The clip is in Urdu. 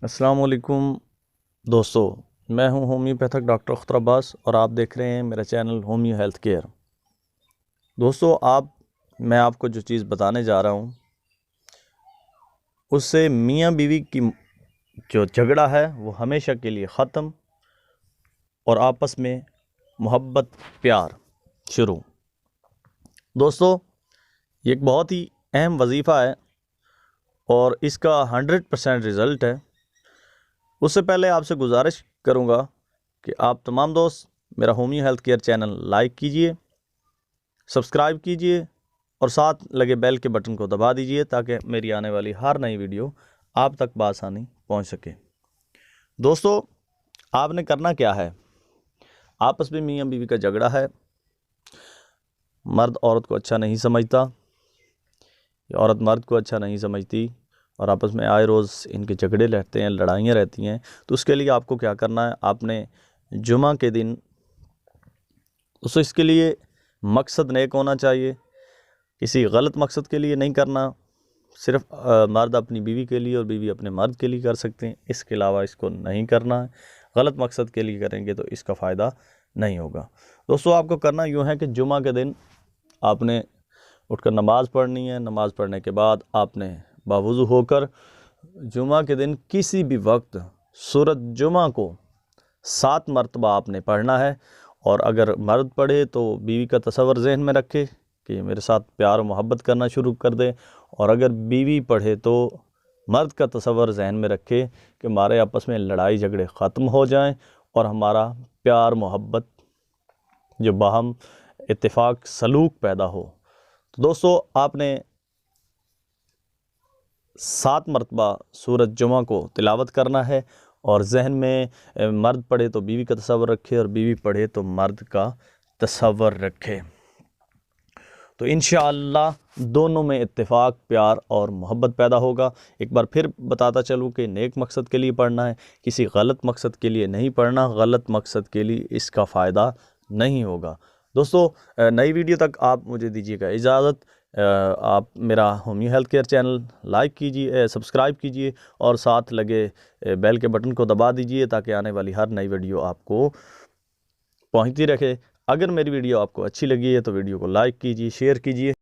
السلام علیکم دوستو، میں ہوں ہومیوپیتھک ڈاکٹر اختر عباس اور آپ دیکھ رہے ہیں میرا چینل ہومیو ہیلتھ کیئر۔ دوستو میں آپ کو جو چیز بتانے جا رہا ہوں اس سے میاں بیوی کی جو جھگڑا ہے وہ ہمیشہ کے لیے ختم اور آپس میں محبت پیار شروع۔ دوستو، یہ ایک بہت ہی اہم وظیفہ ہے اور اس کا 100% رزلٹ ہے۔ اس سے پہلے آپ سے گزارش کروں گا کہ آپ تمام دوست میرا homeo health care channel like کیجئے، سبسکرائب کیجئے اور ساتھ لگے بیل کے بٹن کو دبا دیجئے تاکہ میری آنے والی ہر نئی ویڈیو آپ تک بآسانی پہنچ سکے۔ دوستو، آپ نے کرنا کیا ہے؟ آپس میں میاں بیوی کا جھگڑا ہے، مرد عورت کو اچھا نہیں سمجھتا، عورت مرد کو اچھا نہیں سمجھتی اور آپس میں آئے روز ان کے جھگڑے رہتے ہیں، لڑائیاں رہتی ہیں۔ تو اس کے لیے آپ کو کیا کرنا ہے؟ آپ نے جمعہ کے دن اس کے لیے مقصد نیک ہونا چاہیے، کسی غلط مقصد کے لیے نہیں کرنا۔ صرف مرد اپنی بیوی کے لیے اور بیوی اپنے مرد کے لیے کر سکتے ہیں، اس کے علاوہ اس کو نہیں کرنا ہے۔ غلط مقصد کے لیے کریں گے تو اس کا فائدہ نہیں ہوگا۔ دوستو، آپ کو کرنا یوں ہے کہ جمعہ کے دن آپ نے اٹھ کر نماز پڑھنی ہے۔ نماز پڑھنے کے بعد آپ نے باوضو ہو کر جمعہ کے دن کسی بھی وقت سورۃ جمعہ کو 7 مرتبہ آپ نے پڑھنا ہے، اور اگر مرد پڑھے تو بیوی کا تصور ذہن میں رکھے کہ میرے ساتھ پیار و محبت کرنا شروع کر دے، اور اگر بیوی پڑھے تو مرد کا تصور ذہن میں رکھے کہ ہمارے آپس میں لڑائی جھگڑے ختم ہو جائیں اور ہمارا پیار محبت جو باہم اتفاق سلوک پیدا ہو۔ تو دوستو، آپ نے 7 مرتبہ سورۃ جمعہ کو تلاوت کرنا ہے، اور ذہن میں مرد پڑھے تو بیوی کا تصور رکھے اور بیوی پڑھے تو مرد کا تصور رکھے۔ تو انشاءاللہ دونوں میں اتفاق، پیار اور محبت پیدا ہوگا۔ ایک بار پھر بتاتا چلوں کہ نیک مقصد کے لیے پڑھنا ہے، کسی غلط مقصد کے لیے نہیں پڑھنا۔ غلط مقصد کے لیے اس کا فائدہ نہیں ہوگا۔ دوستو، نئی ویڈیو تک آپ مجھے دیجیے گا اجازت۔ آپ میرا homeo health care channel like کیجیے، سبسکرائب کیجیے اور ساتھ لگے بیل کے بٹن کو دبا دیجیے تاکہ آنے والی ہر نئی ویڈیو آپ کو پہنچتی رہے۔ اگر میری ویڈیو آپ کو اچھی لگی ہے تو ویڈیو کو لائک کیجیے، شیئر کیجیے۔